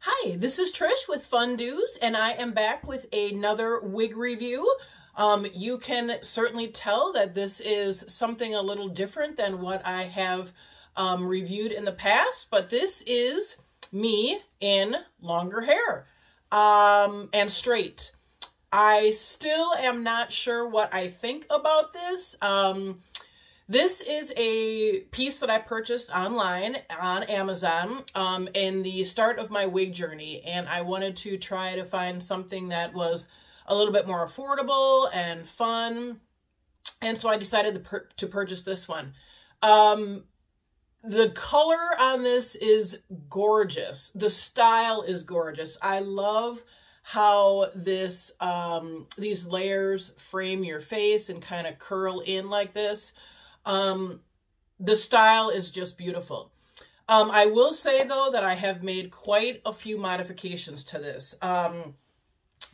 Hi, this is Trish with Fun Do's, and I am back with another wig review. You can certainly tell that this is something a little different than what I have reviewed in the past, but this is me in longer hair and straight. I still am not sure what I think about this. This is a piece that I purchased online on Amazon in the start of my wig journey, and I wanted to try to find something that was a little bit more affordable and fun, and so I decided to purchase this one. The color on this is gorgeous. The style is gorgeous. I love how this these layers frame your face and kind of curl in like this. The style is just beautiful. I will say though that I have made quite a few modifications to this.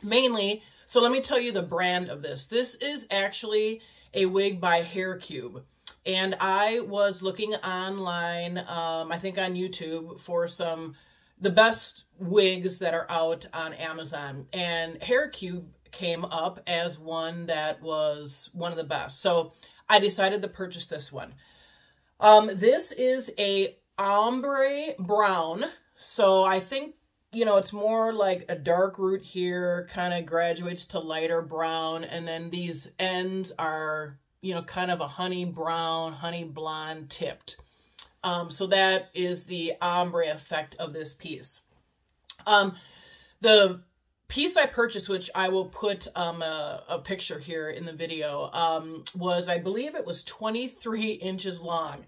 Mainly, so let me tell you the brand of this. This is actually a wig by HAIRCUBE. And I was looking online, I think on YouTube, for the best wigs that are out on Amazon. And HAIRCUBE came up as one that was one of the best. So I decided to purchase this one. This is a ombre brown. So I think, you know, it's more like a dark root here, kind of graduates to lighter brown. And then these ends are, you know, kind of a honey brown, honey blonde tipped. So that is the ombre effect of this piece. The piece I purchased, which I will put a picture here in the video, was, I believe it was 23 inches long.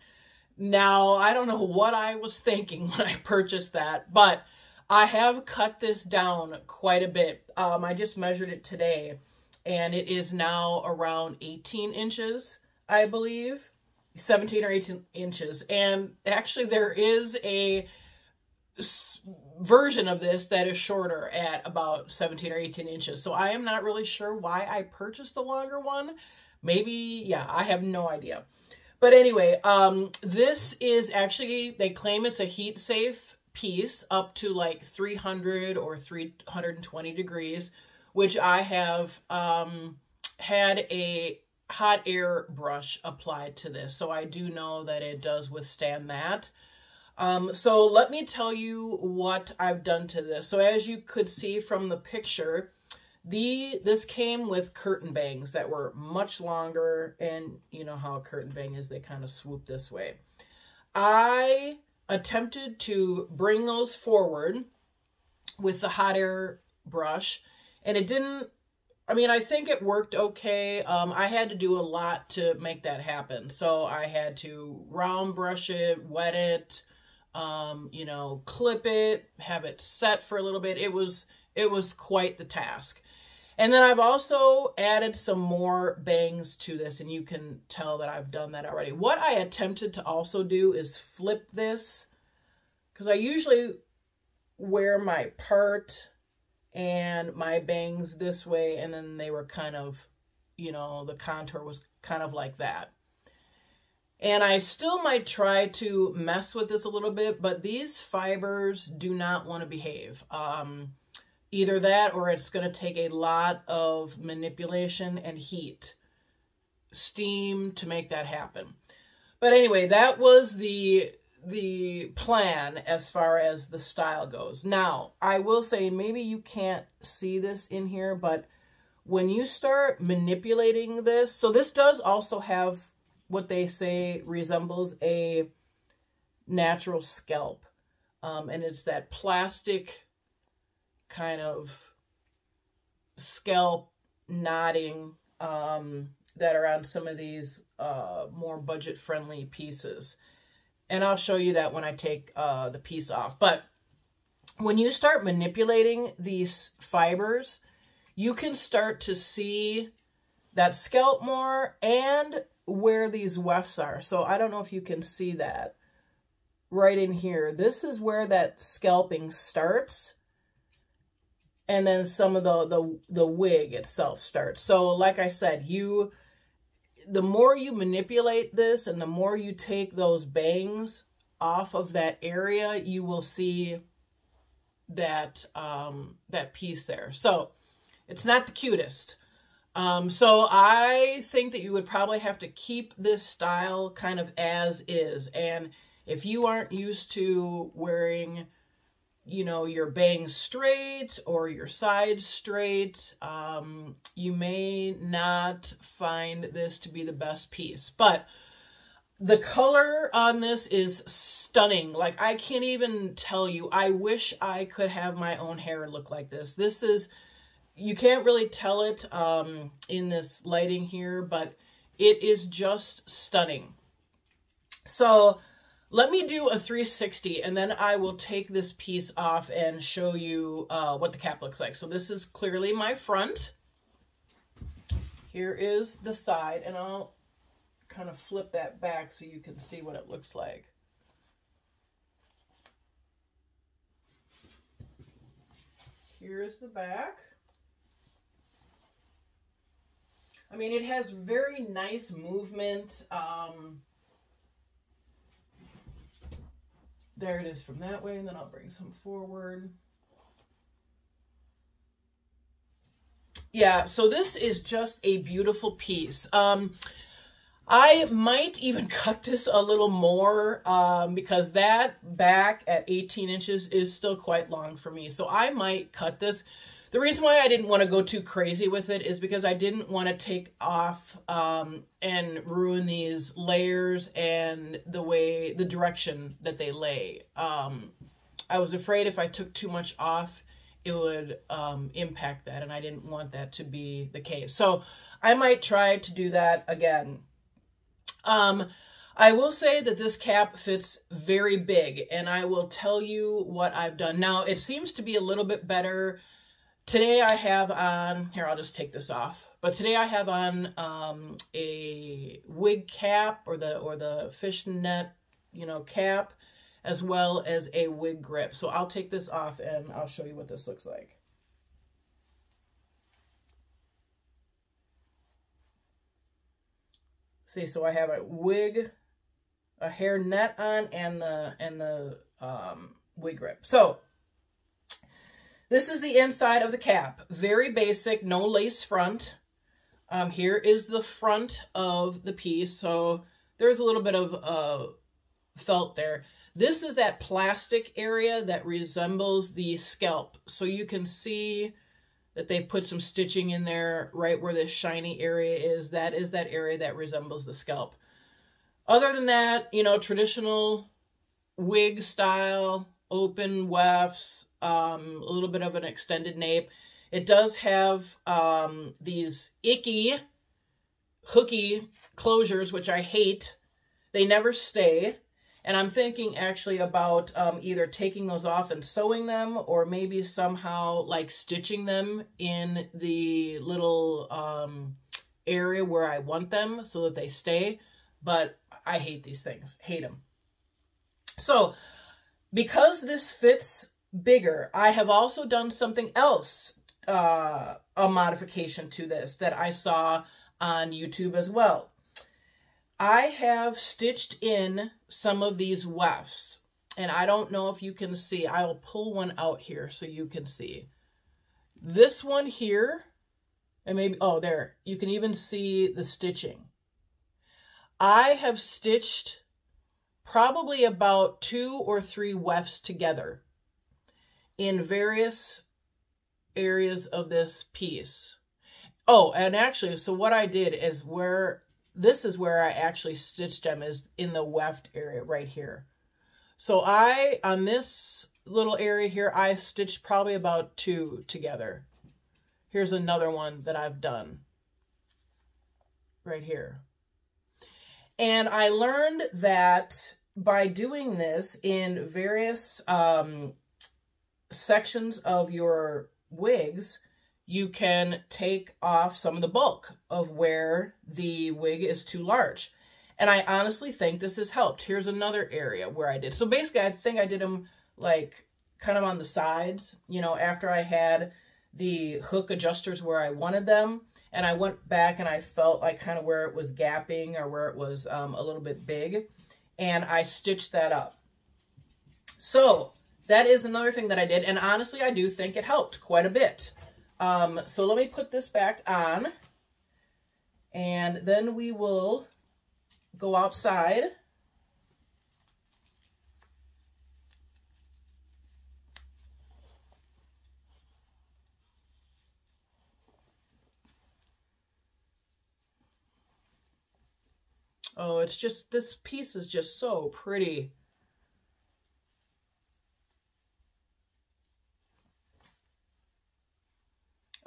Now, I don't know what I was thinking when I purchased that, but I have cut this down quite a bit. I just measured it today, and it is now around 18 inches, I believe. 17 or 18 inches. And actually, there is a version of this that is shorter at about 17 or 18 inches. So I am not really sure why I purchased the longer one. Maybe, yeah, I have no idea. But anyway, this is actually, they claim it's a heat safe piece up to like 300 or 320 degrees, which I have had a hot air brush applied to this. So I do know that it does withstand that. So let me tell you what I've done to this. So as you could see from the picture, this came with curtain bangs that were much longer, and you know how a curtain bang is, they kind of swoop this way. I attempted to bring those forward with the hot air brush, and it didn't, I mean, I think it worked okay. I had to do a lot to make that happen. So I had to round brush it, wet it, you know, clip it, have it set for a little bit. It was quite the task. And then I've also added some more bangs to this, and you can tell that I've done that already. What I attempted to also do is flip this, because I usually wear my part and my bangs this way, and then they were kind of, you know, the contour was kind of like that. And I still might try to mess with this a little bit, but these fibers do not want to behave. Either that, or it's going to take a lot of manipulation and heat, steam, to make that happen. But anyway, that was the plan as far as the style goes. Now, I will say, maybe you can't see this in here, but when you start manipulating this, so this does also have what they say resembles a natural scalp. And it's that plastic kind of scalp knotting that are on some of these more budget-friendly pieces. And I'll show you that when I take the piece off. But when you start manipulating these fibers, you can start to see that scalp more and where these wefts are. So I don't know if you can see that right in here. This is where that scalping starts. And then some of the wig itself starts. So like I said, the more you manipulate this and the more you take those bangs off of that area, you will see that, that piece there. So it's not the cutest. So I think that you would probably have to keep this style kind of as is. And if you aren't used to wearing, you know, your bangs straight or your sides straight, you may not find this to be the best piece. But the color on this is stunning. Like, I can't even tell you. I wish I could have my own hair look like this. This is, you can't really tell it in this lighting here, but it is just stunning. So let me do a 360, and then I will take this piece off and show you what the cap looks like. So this is clearly my front. Here is the side, and I'll kind of flip that back so you can see what it looks like. Here's the back. I mean, it has very nice movement. There it is from that way, and then I'll bring some forward. Yeah, so this is just a beautiful piece. I might even cut this a little more because that back at 18 inches is still quite long for me. So I might cut this. The reason why I didn't want to go too crazy with it is because I didn't want to take off and ruin these layers and the direction that they lay. I was afraid if I took too much off, it would impact that, and I didn't want that to be the case. So I might try to do that again. I will say that this cap fits very big, and I will tell you what I've done. Now, it seems to be a little bit better. Today I have on, here, I'll just take this off. But today I have on a wig cap or the fishnet, you know, cap, as well as a wig grip. So I'll take this off and I'll show you what this looks like. See, so I have a wig, a hair net on, and the wig grip. So this is the inside of the cap. Very basic, no lace front. Here is the front of the piece. So there's a little bit of felt there. This is that plastic area that resembles the scalp. So you can see that they've put some stitching in there right where this shiny area is. That is that area that resembles the scalp. Other than that, you know, traditional wig style, open wefts, a little bit of an extended nape. It does have these icky, hooky closures, which I hate. They never stay. And I'm thinking actually about either taking those off and sewing them, or maybe somehow like stitching them in the little area where I want them so that they stay. But I hate these things, hate them. So because this fits bigger, I have also done something else, a modification to this that I saw on YouTube as well. I have stitched in some of these wefts, and I don't know if you can see. I will pull one out here so you can see. This one here, and maybe, oh, there, you can even see the stitching. I have stitched probably about 2 or 3 wefts together in various areas of this piece. Oh, and actually, so what I did is this is where I actually stitched them, is in the weft area right here. So on this little area here, I stitched probably about 2 together. Here's another one that I've done right here. And I learned that by doing this in various sections of your wigs, you can take off some of the bulk of where the wig is too large. And I honestly think this has helped. Here's another area where I did. So basically, I think I did them like kind of on the sides, you know, after I had the hook adjusters where I wanted them. And I went back and I felt like kind of where it was gapping or where it was a little bit big. And I stitched that up. So that is another thing that I did. And honestly, I do think it helped quite a bit. So let me put this back on. And then we will go outside. Oh, it's just, this piece is just so pretty.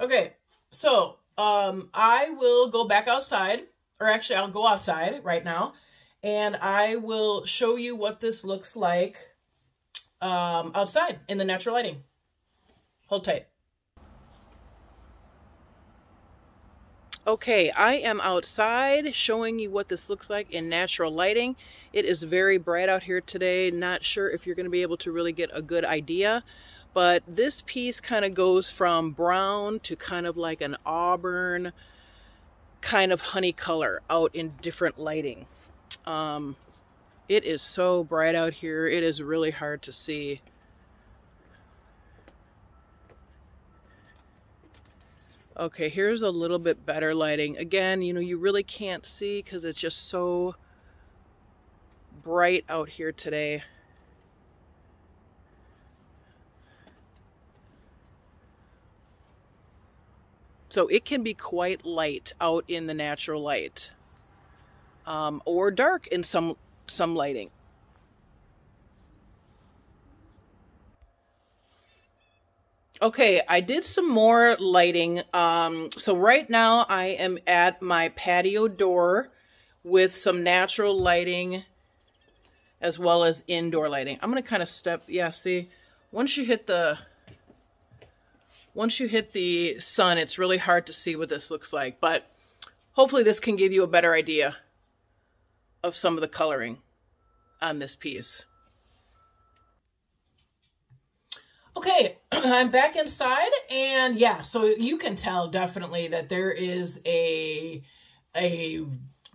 Okay, so I will go back outside, or actually I'll go outside right now, and I will show you what this looks like outside in the natural lighting. Hold tight. Okay, I am outside showing you what this looks like in natural lighting. It is very bright out here today. Not sure if you're going to be able to really get a good idea, but this piece kind of goes from brown to kind of like an auburn kind of honey color out in different lighting. It is so bright out here. It is really hard to see. Okay, here's a little bit better lighting. Again, you know, you really can't see because it's just so bright out here today. So it can be quite light out in the natural light, or dark in some lighting. Okay, I did some more lighting. So right now I am at my patio door with some natural lighting as well as indoor lighting. I'm going to kind of step, yeah, see, once you hit the sun, it's really hard to see what this looks like, but hopefully this can give you a better idea of some of the coloring on this piece. Okay, I'm back inside, and yeah, so you can tell definitely that there is a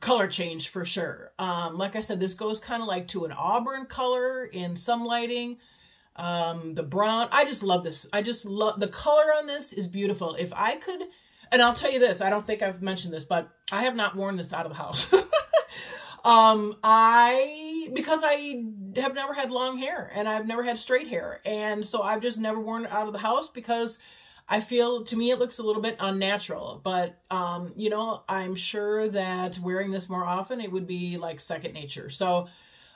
color change for sure. Like I said, this goes kind of like to an auburn color in some lighting. The brown, I just love this. I just love, the color on this is beautiful. If I could, and I'll tell you this, I don't think I've mentioned this, but I have not worn this out of the house. Because I have never had long hair and I've never had straight hair. And so I've just never worn it out of the house because I feel, to me, it looks a little bit unnatural. But, you know, I'm sure that wearing this more often, it would be like second nature. So,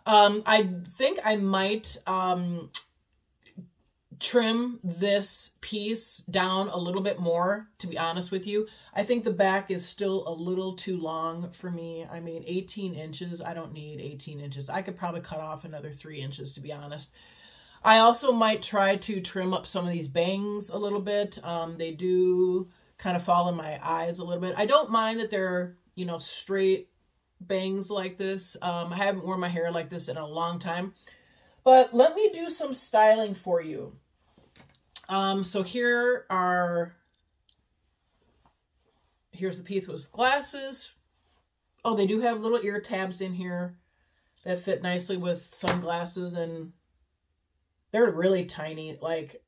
I think I might, trim this piece down a little bit more, to be honest with you. I think the back is still a little too long for me. I mean, 18 inches, I don't need 18 inches. I could probably cut off another 3 inches, to be honest. I also might try to trim up some of these bangs a little bit. They do kind of fall in my eyes a little bit. I don't mind that they're, you know, straight bangs like this. I haven't worn my hair like this in a long time. But let me do some styling for you. So here's the piece with glasses. Oh, they do have little ear tabs in here that fit nicely with sunglasses, and they're really tiny. Like,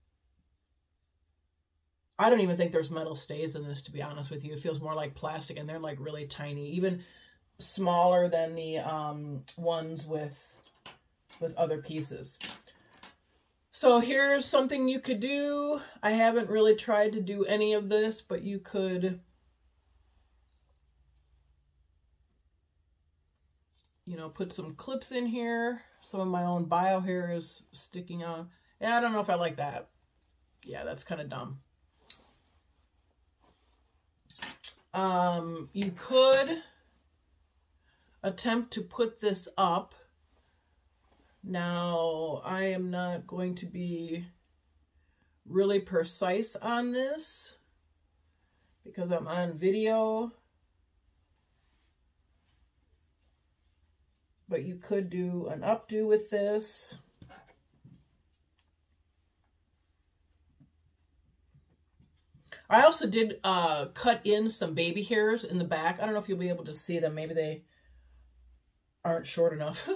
I don't even think there's metal stays in this, to be honest with you. It feels more like plastic, and they're like really tiny, even smaller than the ones with other pieces. So here's something you could do. I haven't really tried to do any of this, but you could, you know, put some clips in here. Some of my own bio hair is sticking out. And I don't know if I like that. Yeah, that's kind of dumb. You could attempt to put this up. Now, I am not going to be really precise on this because I'm on video, but you could do an updo with this. I also did cut in some baby hairs in the back. I don't know if you'll be able to see them. Maybe they aren't short enough.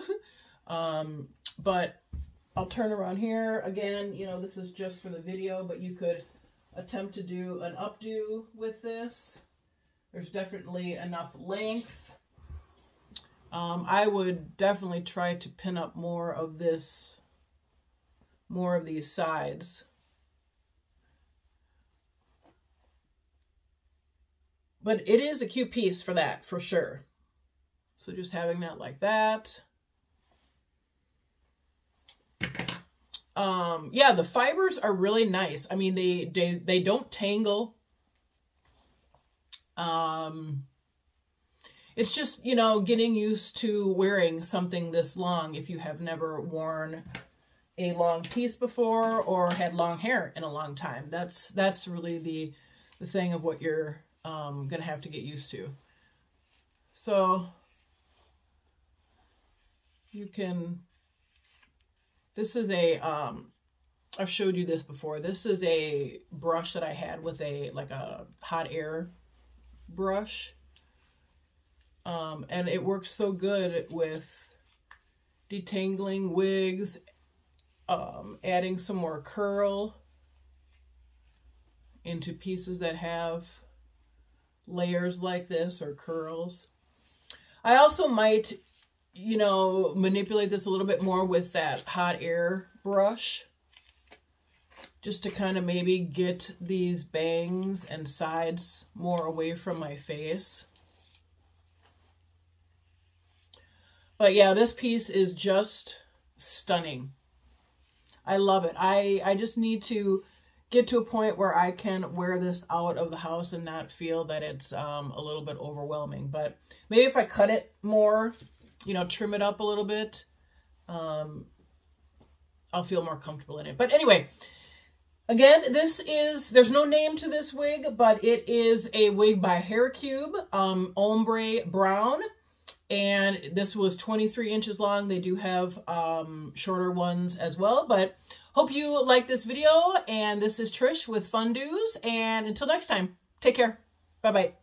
But I'll turn around here. Again, you know, this is just for the video, but you could attempt to do an updo with this. There's definitely enough length. I would definitely try to pin up more of this, more of these sides. But it is a cute piece for that, for sure. So just having that like that. Yeah, the fibers are really nice. I mean, they don't tangle. It's just, you know, getting used to wearing something this long if you have never worn a long piece before or had long hair in a long time. That's really the thing of what you're gonna have to get used to. So you can, this is a I've showed you this before. This is a brush that I had with like a hot air brush. And it works so good with detangling wigs, adding some more curl into pieces that have layers like this or curls. I also might, you know, manipulate this a little bit more with that hot air brush, just to kind of maybe get these bangs and sides more away from my face. But yeah, this piece is just stunning. I love it. I just need to get to a point where I can wear this out of the house and not feel that it's a little bit overwhelming. But maybe if I cut it more, you know, trim it up a little bit, I'll feel more comfortable in it. But anyway, again, there's no name to this wig, but it is a wig by HAIRCUBE, Ombre Brown. And this was 23 inches long. They do have shorter ones as well. But hope you like this video. And this is Trish with Fun Do's. And until next time, take care. Bye-bye.